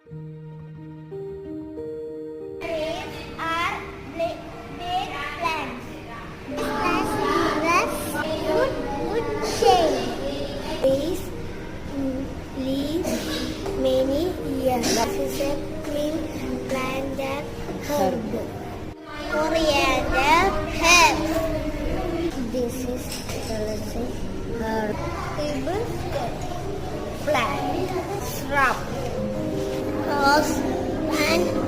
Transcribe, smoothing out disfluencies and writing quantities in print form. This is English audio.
Grapes are date plants. Plants wood shape. These leaves many years. This is a green plant and herb. Coriander herb. This is tullus herb. Hibiscus plant, shrub, rose and